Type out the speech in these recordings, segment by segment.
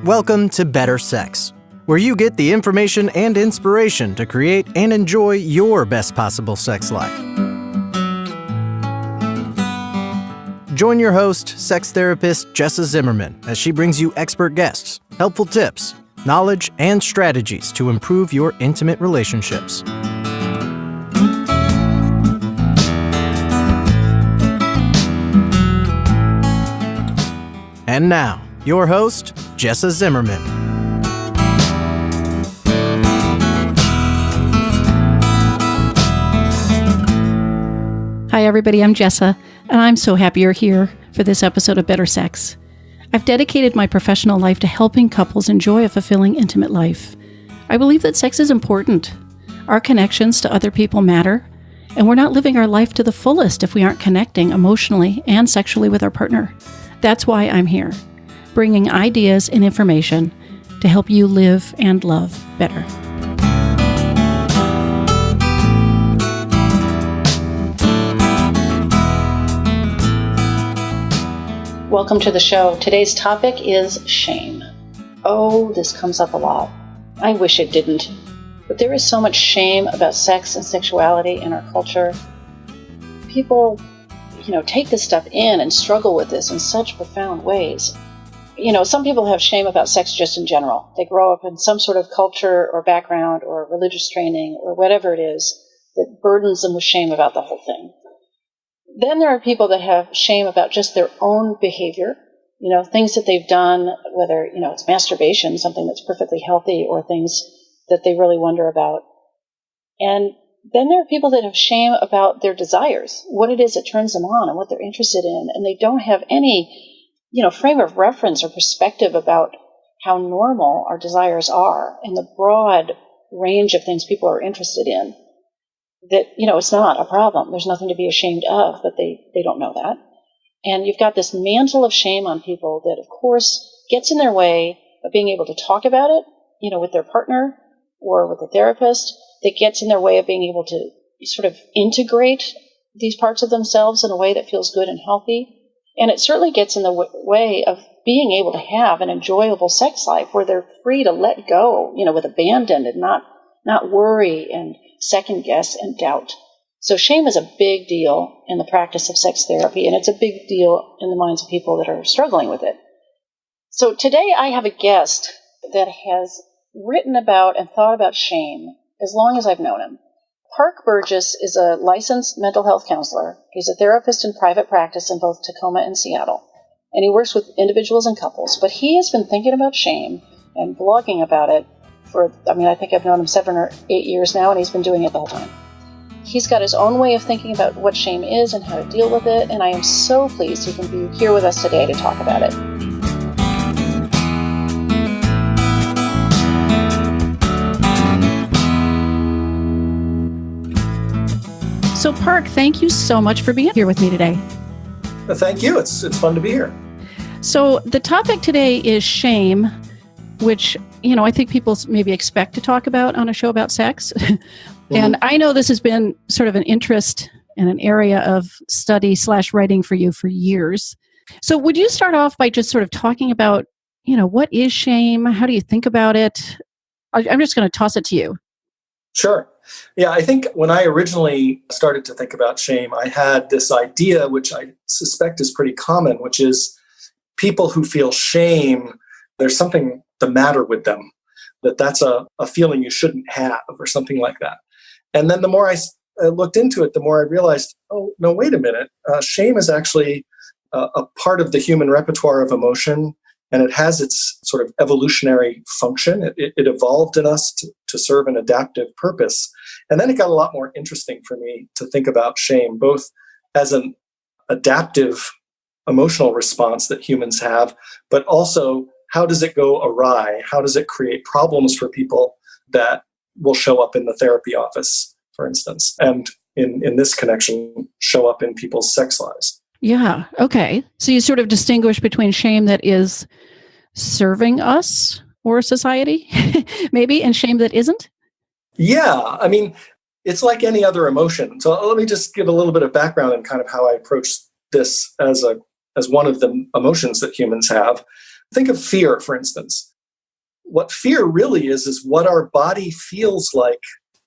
Welcome to Better Sex, where you get the information and inspiration to create and enjoy your best possible sex life. Join your host, sex therapist Jessa Zimmerman, as she brings you expert guests, helpful tips, knowledge, and strategies to improve your intimate relationships. And now, your host, Jessa Zimmerman. Hi, everybody. I'm Jessa, and I'm so happy you're here for this episode of Better Sex. I've dedicated my professional life to helping couples enjoy a fulfilling, intimate life. I believe that sex is important. Our connections to other people matter, and we're not living our life to the fullest if we aren't connecting emotionally and sexually with our partner. That's why I'm here, bringing ideas and information to help you live and love better. Welcome to the show. Today's topic is shame. Oh, this comes up a lot. I wish it didn't. But there is so much shame about sex and sexuality in our culture. People, take this stuff in and struggle with this in such profound ways. Some people have shame about sex just in general. They grow up in some sort of culture or background or religious training or whatever it is that burdens them with shame about the whole thing. Then there are people that have shame about just their own behavior, things that they've done, whether, it's masturbation, something that's perfectly healthy, or things that they really wonder about. And then there are people that have shame about their desires, what it is that turns them on and what they're interested in, and they don't have any, frame of reference or perspective about how normal our desires are and the broad range of things people are interested in. That, it's not a problem. There's nothing to be ashamed of, but they don't know that. And you've got this mantle of shame on people that, of course, gets in their way of being able to talk about it, with their partner or with a therapist. That gets in their way of being able to sort of integrate these parts of themselves in a way that feels good and healthy. And it certainly gets in the way of being able to have an enjoyable sex life where they're free to let go, with abandon and not worry and second guess and doubt. So shame is a big deal in the practice of sex therapy, and it's a big deal in the minds of people that are struggling with it. So today I have a guest that has written about and thought about shame as long as I've known him. Parke Burgess is a licensed mental health counselor. He's a therapist in private practice in both Tacoma and Seattle, and he works with individuals and couples. But he has been thinking about shame and blogging about it I think I've known him 7 or 8 years now, and he's been doing it the whole time. He's got his own way of thinking about what shame is and how to deal with it, and I am so pleased he can be here with us today to talk about it. So, Parke, thank you so much for being here with me today. Thank you. It's fun to be here. So, the topic today is shame, which, I think people maybe expect to talk about on a show about sex. And I know this has been sort of an interest and an area of study / writing for you for years. So would you start off by just sort of talking about, what is shame? How do you think about it? I'm just going to toss it to you. Sure. Yeah, I think when I originally started to think about shame, I had this idea, which I suspect is pretty common, which is people who feel shame, there's something the matter with them, that's a feeling you shouldn't have or something like that. And then the more I looked into it, the more I realized, oh, no, wait a minute. Shame is actually a part of the human repertoire of emotion, and it has its sort of evolutionary function. It evolved in us to serve an adaptive purpose. And then it got a lot more interesting for me to think about shame, both as an adaptive emotional response that humans have, but also how does it go awry? How does it create problems for people that will show up in the therapy office, for instance, and in this connection, show up in people's sex lives? Yeah. Okay. So you sort of distinguish between shame that is serving us or society, maybe, and shame that isn't? Yeah. I mean, it's like any other emotion. So let me just give a little bit of background and kind of how I approach this as one of the emotions that humans have. Think of fear, for instance. what fear really is what our body feels like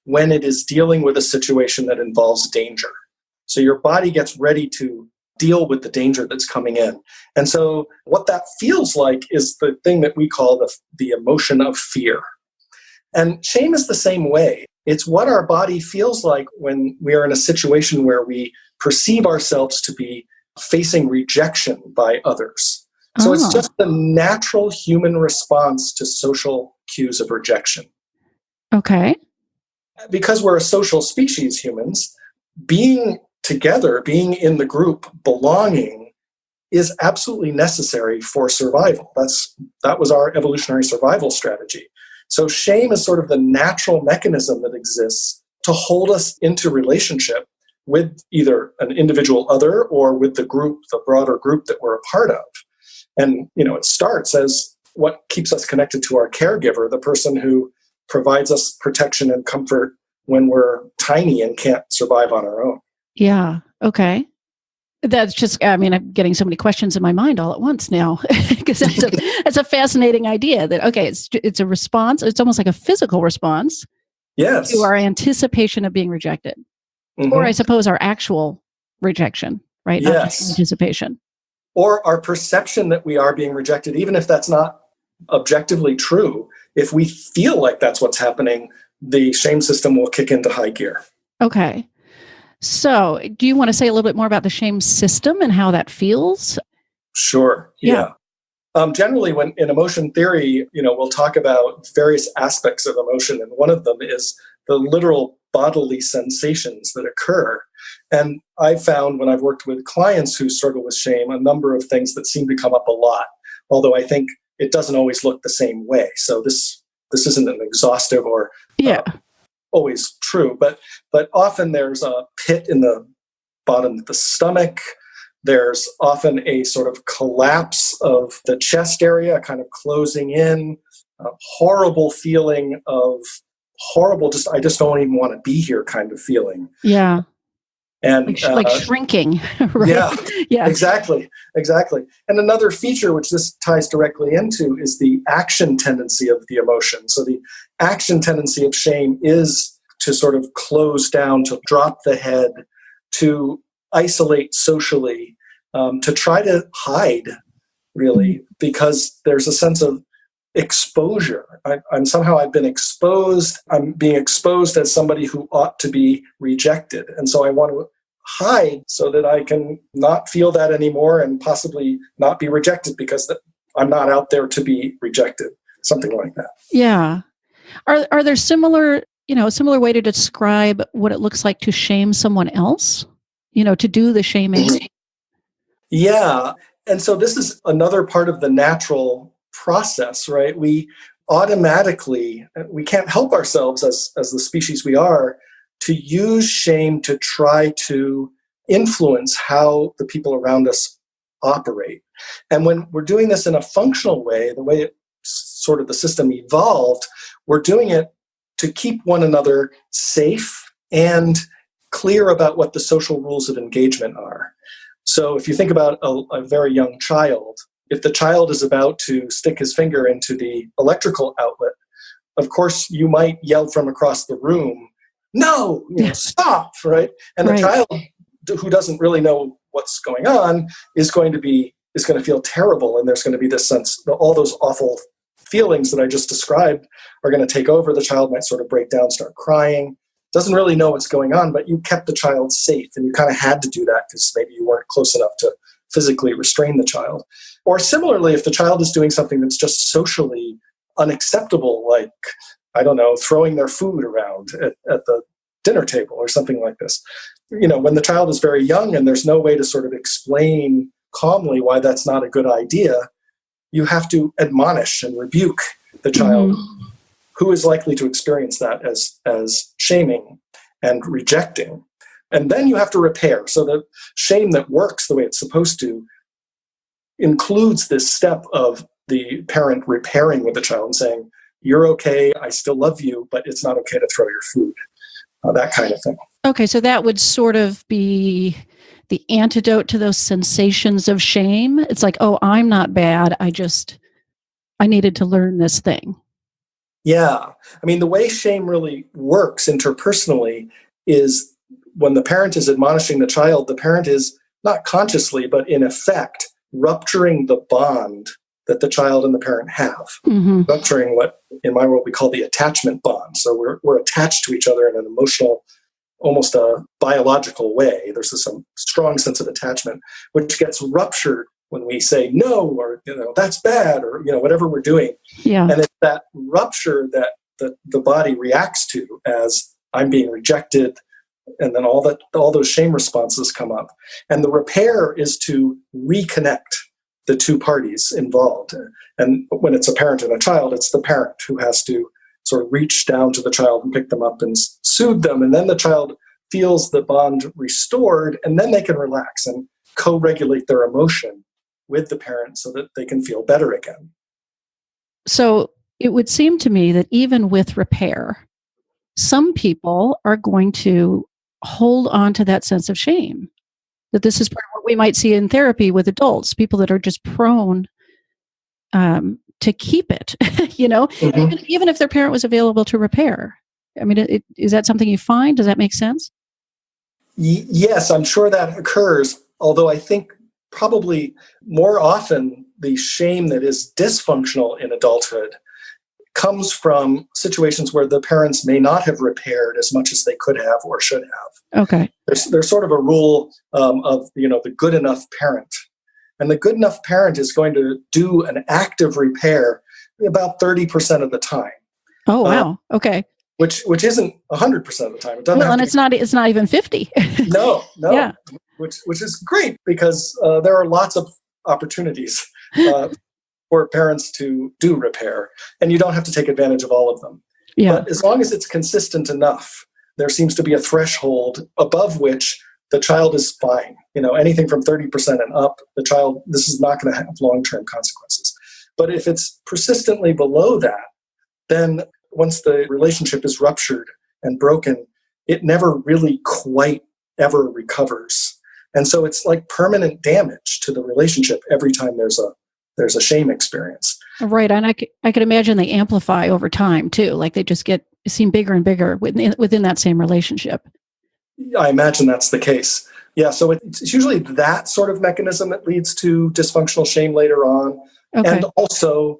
when it is dealing with a situation that involves danger. So your body gets ready to deal with the danger that's coming in. And so what that feels like is the thing that we call the emotion of fear. And shame is the same way. It's what our body feels like when we are in a situation where we perceive ourselves to be facing rejection by others. So it's just the natural human response to social cues of rejection. Okay. Because we're a social species, humans, being together, being in the group, belonging is absolutely necessary for survival. That was our evolutionary survival strategy. So shame is sort of the natural mechanism that exists to hold us into relationship with either an individual other or with the group, the broader group that we're a part of. And, it starts as what keeps us connected to our caregiver, the person who provides us protection and comfort when we're tiny and can't survive on our own. Yeah. Okay. That's just, I'm getting so many questions in my mind all at once now, because that's a fascinating idea that, okay, it's a response. It's almost like a physical response Yes. to our anticipation of being rejected, or I suppose our actual rejection, right? Not just anticipation. Or our perception that we are being rejected, even if that's not objectively true. If we feel like that's what's happening, the shame system will kick into high gear. Okay. So do you want to say a little bit more about the shame system and how that feels? Sure. Yeah. Generally, when in emotion theory, we'll talk about various aspects of emotion, and one of them is the literal bodily sensations that occur. And I've found when I've worked with clients who struggle with shame, a number of things that seem to come up a lot, although I think it doesn't always look the same way. So this isn't an exhaustive or always true, but often there's a pit in the bottom of the stomach. There's often a sort of collapse of the chest area, kind of closing in, a horrible feeling of I just don't even want to be here kind of feeling. Yeah. And like shrinking, right? Yeah, exactly. And another feature which this ties directly into is the action tendency of the emotion. So the action tendency of shame is to sort of close down, to drop the head, to isolate socially, to try to hide, really, because there's a sense of exposure. I've been exposed. I'm being exposed as somebody who ought to be rejected. And so I want to hide so that I can not feel that anymore and possibly not be rejected because I'm not out there to be rejected. Something like that. Yeah. Are there similar way to describe what it looks like to shame someone else? To do the shaming? Yeah. And so this is another part of the natural process, right? We can't help ourselves as the species we are to use shame to try to influence how the people around us operate. And when we're doing this in a functional way, the way sort of the system evolved, we're doing it to keep one another safe and clear about what the social rules of engagement are. So if you think about a very young child, if the child is about to stick his finger into the electrical outlet, of course, you might yell from across the room, "No, stop," right? And the child who doesn't really know what's going on is going to feel terrible. And there's going to be this sense that all those awful feelings that I just described are going to take over. The child might sort of break down, start crying, doesn't really know what's going on, but you kept the child safe, and you kind of had to do that because maybe you weren't close enough to physically restrain the child. Or similarly, if the child is doing something that's just socially unacceptable, like, I don't know, throwing their food around at the dinner table or something like this. When the child is very young and there's no way to sort of explain calmly why that's not a good idea, you have to admonish and rebuke the child who is likely to experience that as shaming and rejecting. And then you have to repair. So the shame that works the way it's supposed to includes this step of the parent repairing with the child and saying, "You're okay, I still love you, but it's not okay to throw your food." That kind of thing. Okay, so that would sort of be the antidote to those sensations of shame. It's like, oh, I'm not bad. I needed to learn this thing. Yeah. I mean, the way shame really works interpersonally is when the parent is admonishing the child, the parent is not consciously, but in effect, rupturing the bond that the child and the parent have, rupturing what in my world we call the attachment bond. So we're attached to each other in an emotional, almost a biological way. There's some strong sense of attachment, which gets ruptured when we say no, or that's bad, or whatever we're doing. Yeah. And it's that rupture that the body reacts to as I'm being rejected, and then all those shame responses come up. And the repair is to reconnect the two parties involved. And when it's a parent and a child, it's the parent who has to sort of reach down to the child and pick them up and soothe them. And then the child feels the bond restored, and then they can relax and co-regulate their emotion with the parent so that they can feel better again. So it would seem to me that even with repair, some people are going to hold on to that sense of shame. That this is part of what we might see in therapy with adults, people that are just prone to keep it, even if their parent was available to repair. I mean, is that something you find? Does that make sense? Yes, I'm sure that occurs, although I think probably more often the shame that is dysfunctional in adulthood comes from situations where the parents may not have repaired as much as they could have or should have. Okay. There's sort of a rule of the good enough parent. And the good enough parent is going to do an active repair about 30% of the time. Oh, wow. Okay. Which isn't 100% of the time. It doesn't and it's not even 50. No. Yeah. Which is great because there are lots of opportunities for parents to do repair, and you don't have to take advantage of all of them. Yeah. But as long as it's consistent enough, there seems to be a threshold above which the child is fine. Anything from 30% and up, this is not going to have long-term consequences. But if it's persistently below that, then once the relationship is ruptured and broken, it never really quite ever recovers. And so it's like permanent damage to the relationship every time there's a shame experience. Right. And I could imagine they amplify over time too. Like they just seem bigger and bigger within that same relationship. I imagine that's the case. Yeah. So it's usually that sort of mechanism that leads to dysfunctional shame later on. Okay. And also,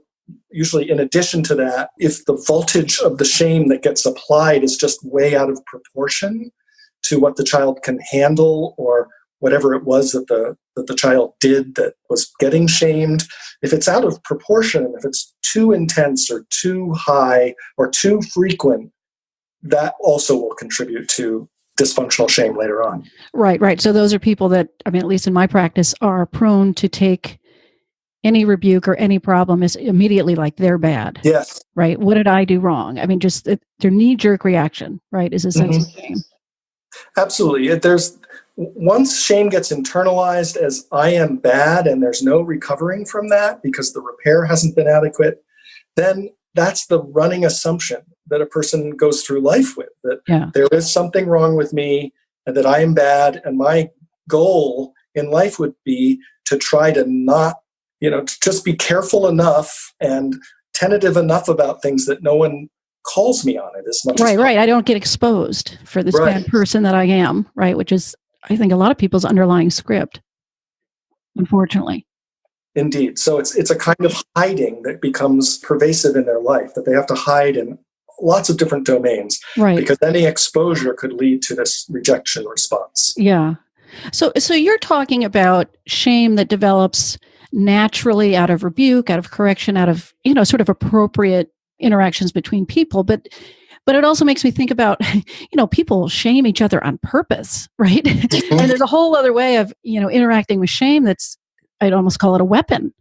usually in addition to that, if the voltage of the shame that gets applied is just way out of proportion to what the child can handle, or whatever it was that the child did that was getting shamed, if it's out of proportion, if it's too intense or too high or too frequent, that also will contribute to dysfunctional shame later on. Right. So those are people that, at least in my practice, are prone to take any rebuke or any problem is immediately like they're bad. Yes. Right. What did I do wrong? Just their knee-jerk reaction, right, is a sense of shame. Absolutely. Once shame gets internalized as I am bad and there's no recovering from that because the repair hasn't been adequate, then that's the running assumption that a person goes through life with, that there is something wrong with me and that I am bad. And my goal in life would be to try to not, to just be careful enough and tentative enough about things that no one calls me on it as much as possible. Right. I don't get exposed for this bad person that I am, right? Which is, I think, a lot of people's underlying script, unfortunately. Indeed. So it's a kind of hiding that becomes pervasive in their life, that they have to hide in lots of different domains. Right. Because any exposure could lead to this rejection response. Yeah. So you're talking about shame that develops naturally out of rebuke, out of correction, out of, sort of appropriate interactions between people. But it also makes me think about, people shame each other on purpose, right? And there's a whole other way of, interacting with shame that's, I'd almost call it a weapon.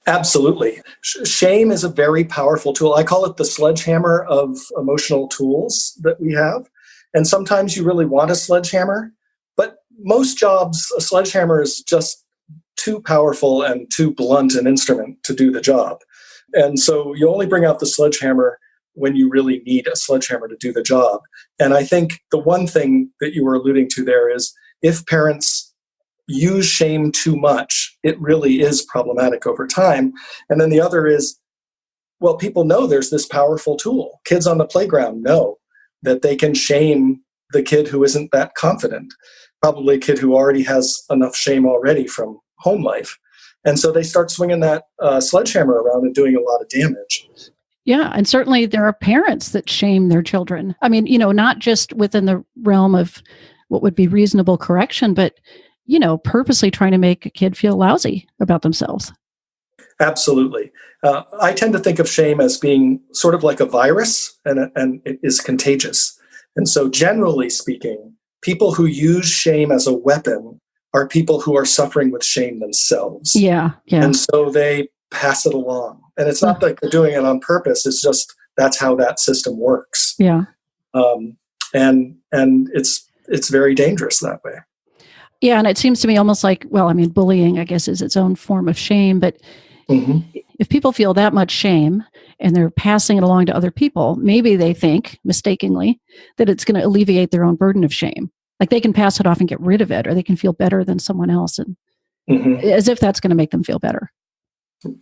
Absolutely. Shame is a very powerful tool. I call it the sledgehammer of emotional tools that we have. And sometimes you really want a sledgehammer, but most jobs, a sledgehammer is just too powerful and too blunt an instrument to do the job. And so you only bring out the sledgehammer when you really need a sledgehammer to do the job. And I think the one thing that you were alluding to there is if parents use shame too much, it really is problematic over time. And then the other is well, people know there's this powerful tool. Kids on the playground know that they can shame the kid who isn't that confident, probably a kid who already has enough shame already from home life. And so they start swinging that sledgehammer around and doing a lot of damage. Yeah. And certainly there are parents that shame their children. I mean, not just within the realm of what would be reasonable correction, but, purposely trying to make a kid feel lousy about themselves. Absolutely. I tend to think of shame as being sort of like a virus, and it is contagious. And so generally speaking, people who use shame as a weapon are people who are suffering with shame themselves. Yeah. And so they pass it along. And it's not like they're doing it on purpose. It's just that's how that system works. Yeah. And it's very dangerous that way. Yeah. And it seems to me almost like, bullying, I guess, is its own form of shame. But if people feel that much shame and they're passing it along to other people, maybe they think mistakenly that it's going to alleviate their own burden of shame. Like they can pass it off and get rid of it, or they can feel better than someone else, and as if that's going to make them feel better.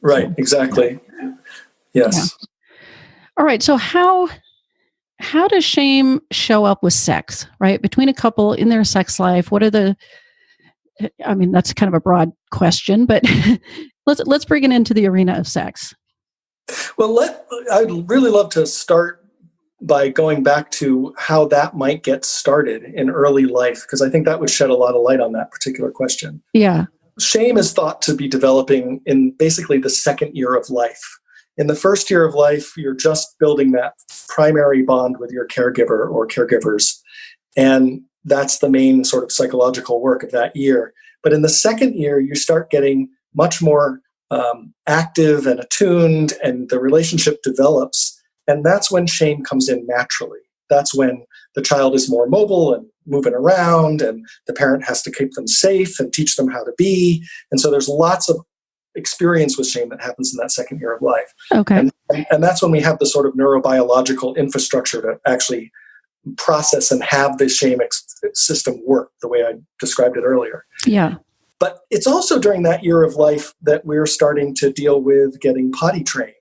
Right. So, exactly. Yeah. Yes. Yeah. All right. So how does shame show up with sex, right? Between a couple in their sex life, what are that's kind of a broad question, but let's bring it into the arena of sex. Well, I'd really love to start by going back to how that might get started in early life, because I think that would shed a lot of light on that particular question. Yeah. Shame is thought to be developing in basically the second year of life. In the first year of life, you're just building that primary bond with your caregiver or caregivers. And that's the main sort of psychological work of that year. But in the second year, you start getting much more active and attuned, and the relationship develops. And that's when shame comes in naturally. That's when the child is more mobile and moving around, and the parent has to keep them safe and teach them how to be. And so there's lots of experience with shame that happens in that second year of life. Okay. And that's when we have the sort of neurobiological infrastructure to actually process and have the shame system work the way I described it earlier. Yeah. But it's also during that year of life that we're starting to deal with getting potty trained.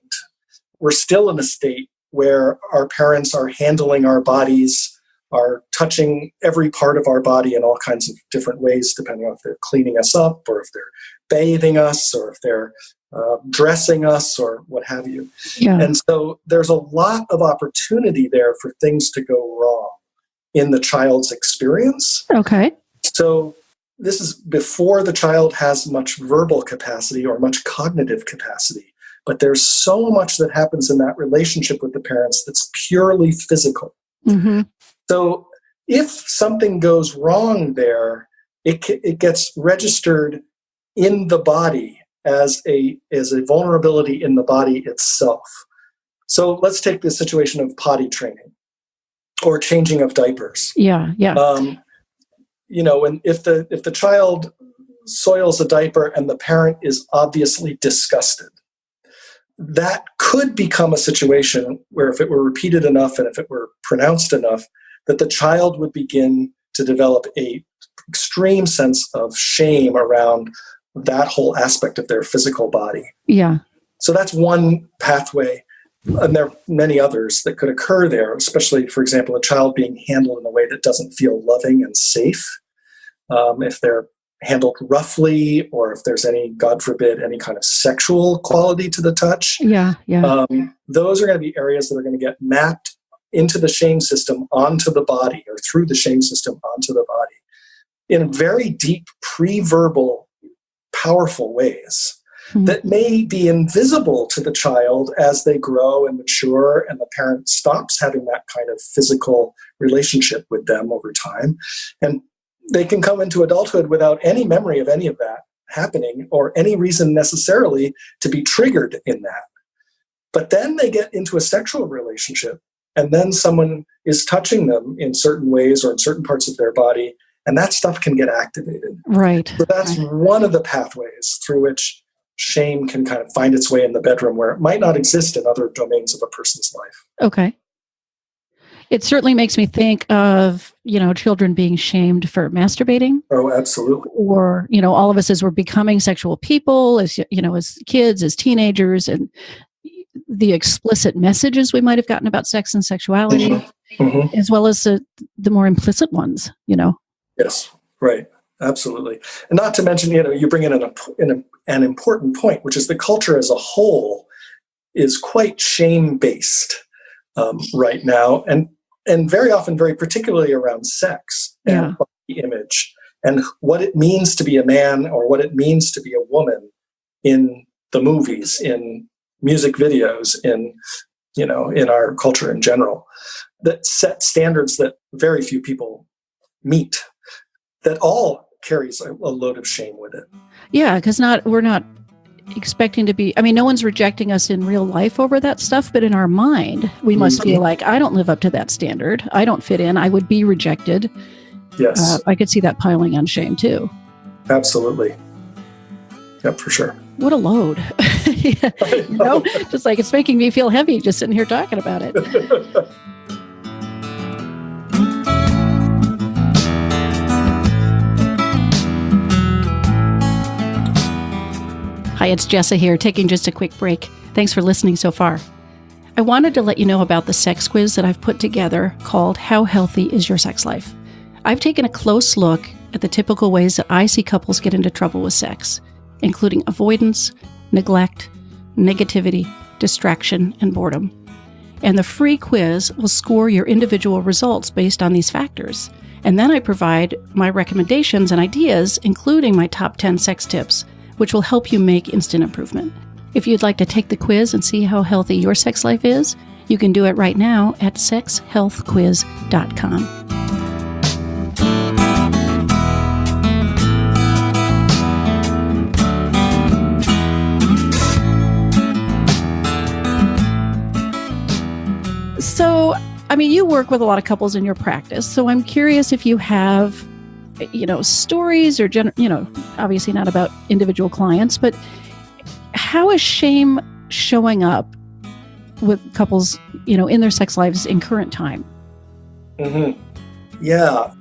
We're still in a state where our parents are handling our bodies, are touching every part of our body in all kinds of different ways, depending on if they're cleaning us up, or if they're bathing us, or if they're dressing us, or what have you. Yeah. And so there's a lot of opportunity there for things to go wrong in the child's experience. Okay. So this is before the child has much verbal capacity or much cognitive capacity. But there's so much that happens in that relationship with the parents that's purely physical. Mm-hmm. So if something goes wrong there, it gets registered in the body as a vulnerability in the body itself. So let's take the situation of potty training or changing of diapers. Yeah. If the child soils a diaper and the parent is obviously disgusted, that could become a situation where, if it were repeated enough and if it were pronounced enough, that the child would begin to develop a extreme sense of shame around that whole aspect of their physical body. Yeah. So that's one pathway. And there are many others that could occur there, especially, for example, a child being handled in a way that doesn't feel loving and safe. If they're handled roughly, or if there's any, God forbid, any kind of sexual quality to the touch. Yeah. Those are going to be areas that are going to get mapped into the shame system onto the body, or through the shame system onto the body, in very deep, pre-verbal, powerful ways that may be invisible to the child as they grow and mature, and the parent stops having that kind of physical relationship with them over time. And they can come into adulthood without any memory of any of that happening, or any reason necessarily to be triggered in that. But then they get into a sexual relationship, and then someone is touching them in certain ways or in certain parts of their body, and that stuff can get activated. Right. So that's one of the pathways through which shame can kind of find its way in the bedroom, where it might not exist in other domains of a person's life. Okay. It certainly makes me think of, children being shamed for masturbating. Oh, absolutely. Or, all of us as we're becoming sexual people, as kids, as teenagers. And the explicit messages we might have gotten about sex and sexuality, as well as the more implicit ones, Yes, right. Absolutely. And not to mention, you bring in an important point, which is the culture as a whole is quite shame-based right now, and very often, very particularly around sex and body image and what it means to be a man or what it means to be a woman in the movies, in music videos, in our culture in general, that set standards that very few people meet, that all carries a load of shame with it. Yeah, because we're not expecting to be, no one's rejecting us in real life over that stuff, but in our mind, we must feel like, I don't live up to that standard. I don't fit in. I would be rejected. Yes. I could see that piling on shame too. Absolutely. Yep, for sure. What a load. Just like it's making me feel heavy just sitting here talking about it. Hi, it's Jessa here, taking just a quick break. Thanks for listening so far. I wanted to let you know about the sex quiz that I've put together called How Healthy is Your Sex Life? I've taken a close look at the typical ways that I see couples get into trouble with sex, including avoidance, neglect, negativity, distraction, and boredom. And the free quiz will score your individual results based on these factors. And then I provide my recommendations and ideas, including my top 10 sex tips, which will help you make instant improvement. If you'd like to take the quiz and see how healthy your sex life is, you can do it right now at sexhealthquiz.com. So, you work with a lot of couples in your practice, so I'm curious if you have stories or, obviously not about individual clients, but how is shame showing up with couples, in their sex lives in current time? Yeah.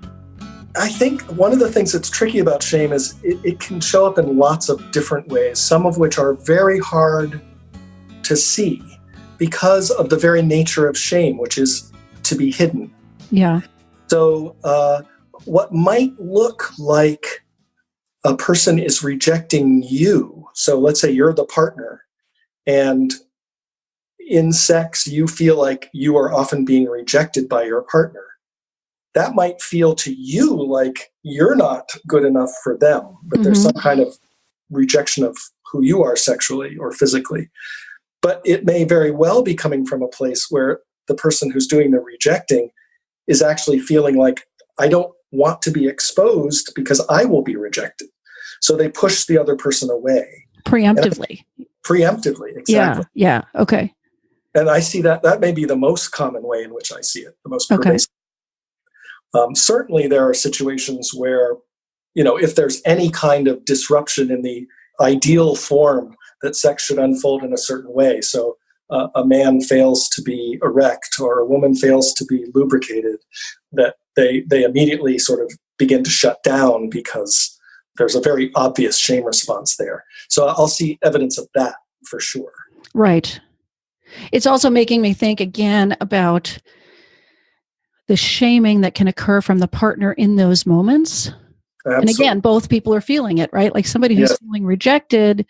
I think one of the things that's tricky about shame is it can show up in lots of different ways, some of which are very hard to see because of the very nature of shame, which is to be hidden. Yeah. So, what might look like a person is rejecting you. So let's say you're the partner, and in sex, you feel like you are often being rejected by your partner. That might feel to you like you're not good enough for them, but there's some kind of rejection of who you are sexually or physically. But it may very well be coming from a place where the person who's doing the rejecting is actually feeling like, I don't want to be exposed because I will be rejected. So they push the other person away. Preemptively, exactly. Yeah. Okay. And I see that may be the most common way in which I see it, the most pervasive. Certainly there are situations where, if there's any kind of disruption in the ideal form that sex should unfold in a certain way. So a man fails to be erect or a woman fails to be lubricated, that they immediately sort of begin to shut down because there's a very obvious shame response there. So I'll see evidence of that for sure. Right. It's also making me think again about the shaming that can occur from the partner in those moments. Absolutely. And again, both people are feeling it, right? Like somebody who's feeling rejected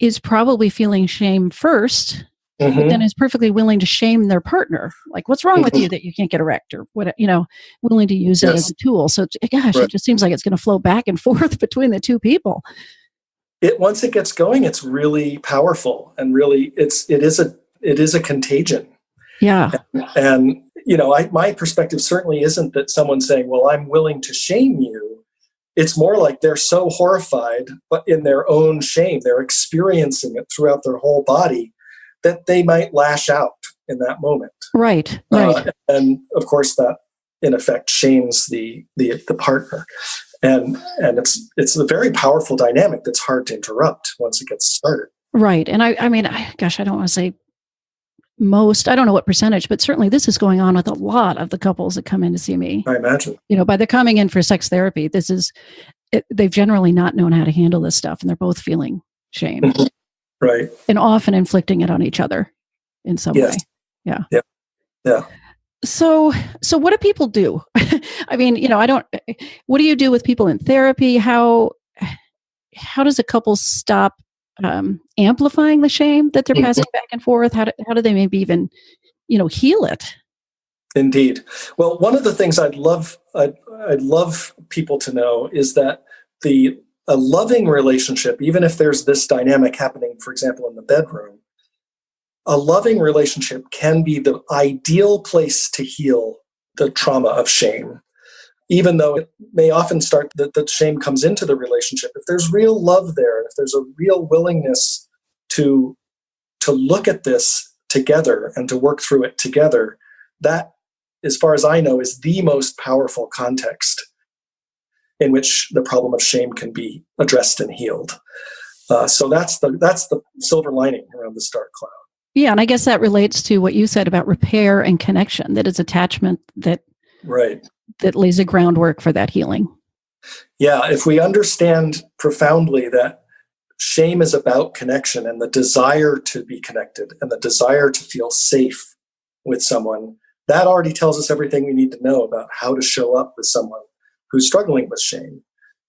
is probably feeling shame first, but then is perfectly willing to shame their partner. Like, what's wrong with you that you can't get erect, or what, willing to use it as a tool. So it just seems like it's going to flow back and forth between the two people. Once it gets going, it's really powerful, and really it is a contagion. Yeah. And my perspective certainly isn't that someone's saying, well, I'm willing to shame you. It's more like they're so horrified, but in their own shame, they're experiencing it throughout their whole body, that they might lash out in that moment. Right. And of course, that in effect shames the partner. And it's a very powerful dynamic that's hard to interrupt once it gets started. Right. And I don't want to say most, I don't know what percentage, but certainly this is going on with a lot of the couples that come in to see me. I imagine. By they're coming in for sex therapy, they've generally not known how to handle this stuff, and they're both feeling shame. Right. And often inflicting it on each other in some way. Yeah. Yeah. Yeah. So what do people do? I mean, what do you do with people in therapy? How does a couple stop amplifying the shame that they're passing back and forth? How do they maybe even, heal it? Indeed. Well, one of the things I'd love people to know is that a loving relationship, even if there's this dynamic happening, for example, in the bedroom, a loving relationship can be the ideal place to heal the trauma of shame. Even though it may often start that shame comes into the relationship, if there's real love there, if there's a real willingness to look at this together and to work through it together, that, as far as I know, is the most powerful context in which the problem of shame can be addressed and healed. So that's the silver lining around the dark cloud. Yeah, and I guess that relates to what you said about repair and connection, that it's attachment that lays a groundwork for that healing. Yeah, if we understand profoundly that shame is about connection and the desire to be connected and the desire to feel safe with someone, that already tells us everything we need to know about how to show up with someone who's struggling with shame,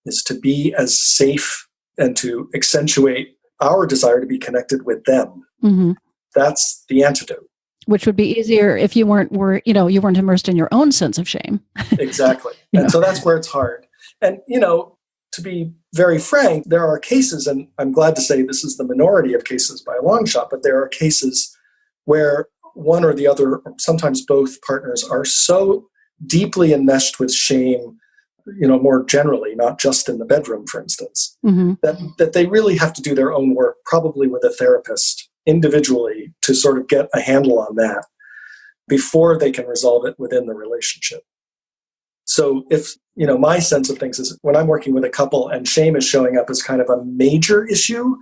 is to be as safe and to accentuate our desire to be connected with them. Mm-hmm. That's the antidote. Which would be easier if you weren't immersed in your own sense of shame. Exactly. And so that's where it's hard. And, to be very frank, there are cases, and I'm glad to say this is the minority of cases by a long shot, but there are cases where one or the other, or sometimes both partners, are so deeply enmeshed with shame, more generally, not just in the bedroom, for instance, that they really have to do their own work, probably with a therapist individually, to sort of get a handle on that before they can resolve it within the relationship. So if, my sense of things is when I'm working with a couple and shame is showing up as kind of a major issue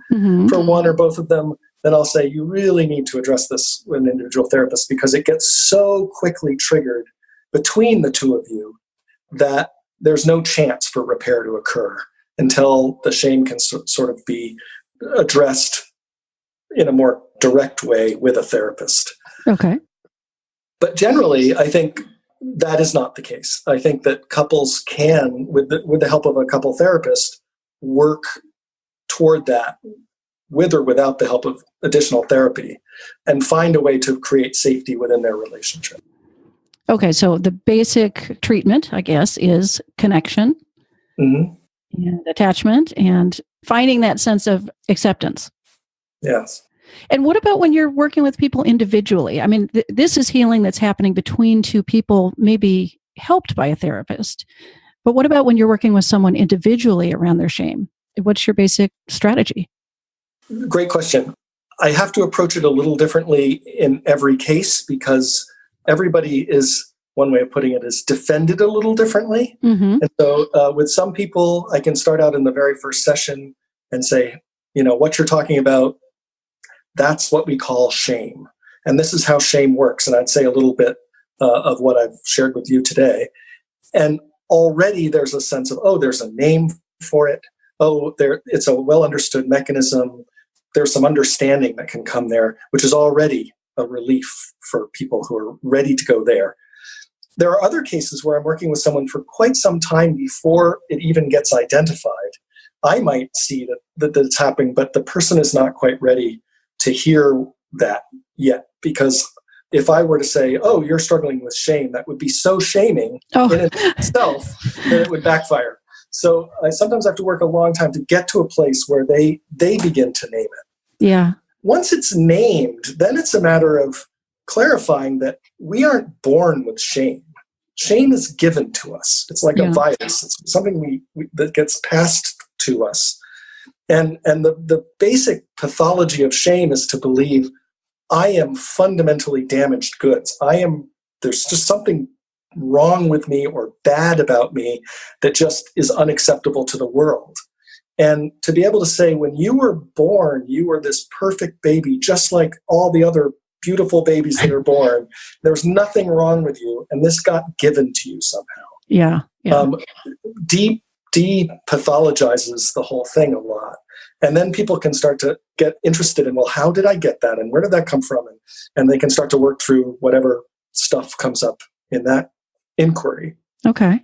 for one or both of them, then I'll say, you really need to address this with an individual therapist, because it gets so quickly triggered between the two of you that there's no chance for repair to occur until the shame can sort of be addressed in a more direct way with a therapist. Okay. But generally, I think that is not the case. I think that couples can, with the help of a couple therapist, work toward that with or without the help of additional therapy, and find a way to create safety within their relationship. Okay, so the basic treatment, I guess, is connection and attachment and finding that sense of acceptance. Yes. And what about when you're working with people individually? I mean, this is healing that's happening between two people, maybe helped by a therapist. But what about when you're working with someone individually around their shame? What's your basic strategy? Great question. I have to approach it a little differently in every case, because everybody is, one way of putting it, is defended a little differently. And so with some people, I can start out in the very first session and say, what you're talking about, that's what we call shame. And this is how shame works. And I'd say a little bit of what I've shared with you today. And already there's a sense of, there's a name for it. It's a well-understood mechanism. There's some understanding that can come there, which is already a relief for people who are ready to go there. There are other cases where I'm working with someone for quite some time before it even gets identified. I might see that it's happening, but the person is not quite ready to hear that yet. Because if I were to say, you're struggling with shame, that would be so shaming in itself that it would backfire. So I sometimes have to work a long time to get to a place where they begin to name it. Yeah. Once it's named, then it's a matter of clarifying that we aren't born with shame. Shame is given to us. It's like a virus. It's something that gets passed to us. And the basic pathology of shame is to believe I am fundamentally damaged goods. There's just something wrong with me or bad about me that just is unacceptable to the world. And to be able to say, when you were born, you were this perfect baby, just like all the other beautiful babies that are born. There's nothing wrong with you, and this got given to you somehow. Yeah. Depathologizes the whole thing a lot. And then people can start to get interested in, well, how did I get that? And where did that come from? And they can start to work through whatever stuff comes up in that inquiry. Okay.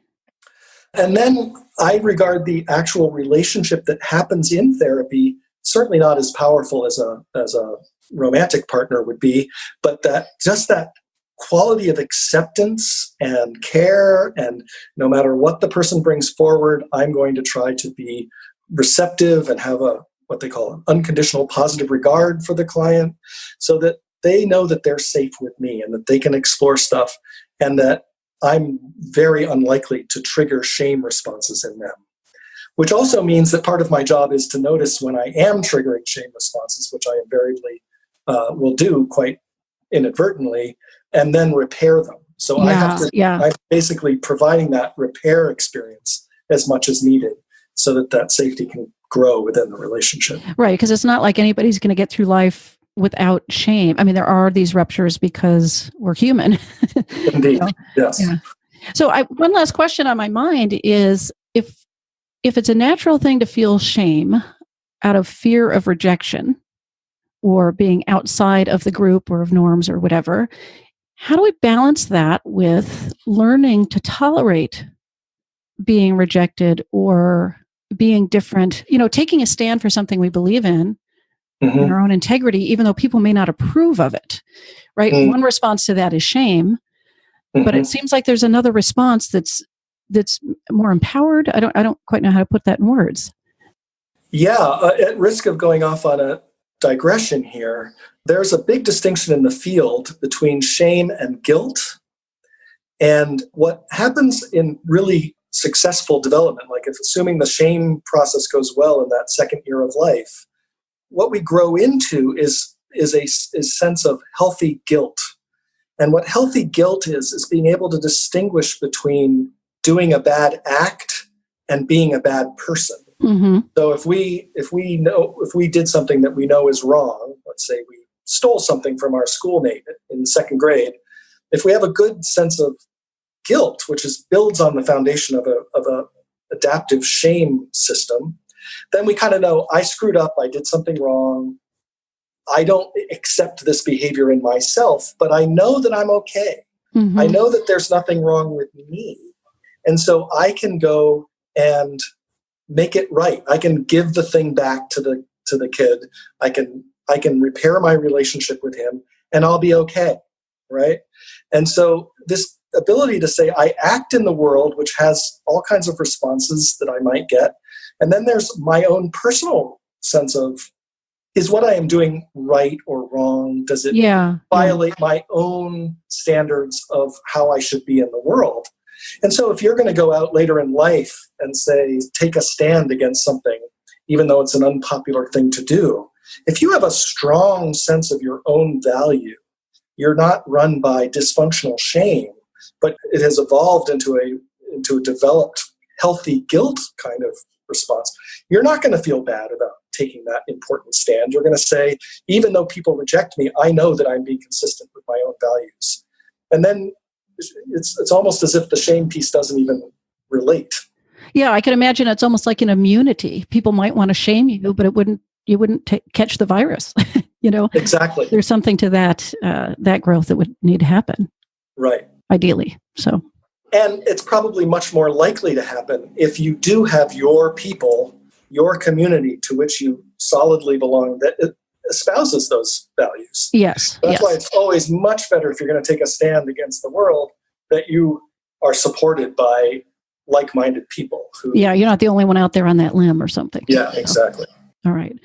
And then I regard the actual relationship that happens in therapy certainly not as powerful as a romantic partner would be, but that quality of acceptance and care, and no matter what the person brings forward, I'm going to try to be receptive and have what they call an unconditional positive regard for the client, so that they know that they're safe with me and that they can explore stuff, and that I'm very unlikely to trigger shame responses in them. Which also means that part of my job is to notice when I am triggering shame responses, which I invariably will do quite inadvertently, and then repair them. So I'm basically providing that repair experience as much as needed so that safety can grow within the relationship. Right, because it's not like anybody's going to get through life without shame. I mean, there are these ruptures because we're human. Indeed, yes. Yeah. So one last question on my mind is, if it's a natural thing to feel shame out of fear of rejection or being outside of the group or of norms or whatever, how do we balance that with learning to tolerate being rejected or being different, taking a stand for something we believe in, in our own integrity, even though people may not approve of it, right? One response to that is shame, but it seems like there's another response that's more empowered. I don't quite know how to put that in words. Yeah, at risk of going off on a digression here, there's a big distinction in the field between shame and guilt. And what happens in really successful development, like if assuming the shame process goes well in that second year of life, what we grow into is a sense of healthy guilt. And what healthy guilt is being able to distinguish between doing a bad act and being a bad person. So if we did something that we know is wrong, let's say we stole something from our schoolmate in second grade, if we have a good sense of guilt, which builds on the foundation of a adaptive shame system, then we kind of know, I screwed up, I did something wrong, I don't accept this behavior in myself, but I know that I'm okay. I know that there's nothing wrong with me. And so I can go and make it right. I can give the thing back to the kid. I can repair my relationship with him, and I'll be okay, right? And so this ability to say, I act in the world, which has all kinds of responses that I might get. And then there's my own personal sense of, is what I am doing right or wrong? Does it violate my own standards of how I should be in the world? And so if you're going to go out later in life and say, take a stand against something, even though it's an unpopular thing to do, if you have a strong sense of your own value, you're not run by dysfunctional shame, but it has evolved into a developed, healthy guilt kind of response. You're not going to feel bad about taking that important stand. You're going to say, even though people reject me, I know that I'm being consistent with my own values. And then it's almost as if the shame piece doesn't even relate. Yeah, I can imagine it's almost like an immunity. People might want to shame you, but you wouldn't catch the virus. Exactly. There's something to that growth that would need to happen. Right. Ideally. So. And it's probably much more likely to happen if you do have your people, your community to which you solidly belong, that it espouses those values. Yes. That's why it's always much better if you're going to take a stand against the world that you are supported by like-minded people. You're not the only one out there on that limb or something. Yeah, exactly. All right.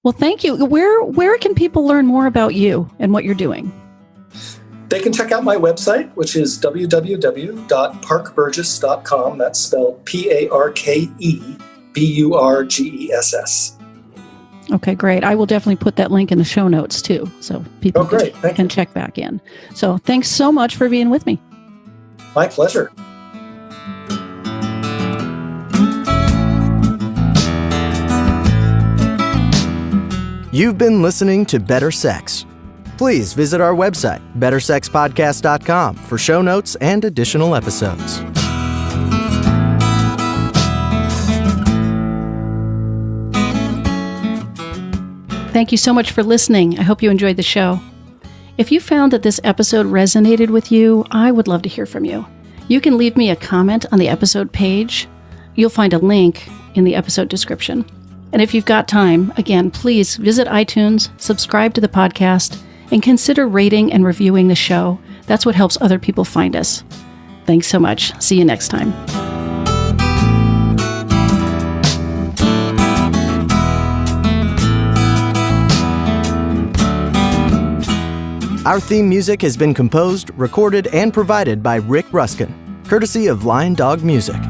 Well, thank you. Where can people learn more about you and what you're doing? They can check out my website, which is www.parkeburgess.com. That's spelled PARKEBURGESS. Okay, great. I will definitely put that link in the show notes too, so people can check back in. So thanks so much for being with me. My pleasure. You've been listening to Better Sex. Please visit our website, bettersexpodcast.com, for show notes and additional episodes. Thank you so much for listening. I hope you enjoyed the show. If you found that this episode resonated with you, I would love to hear from you. You can leave me a comment on the episode page. You'll find a link in the episode description. And if you've got time, again, please visit iTunes, subscribe to the podcast, and consider rating and reviewing the show. That's what helps other people find us. Thanks so much. See you next time. Our theme music has been composed, recorded, and provided by Rick Ruskin, courtesy of Lion Dog Music.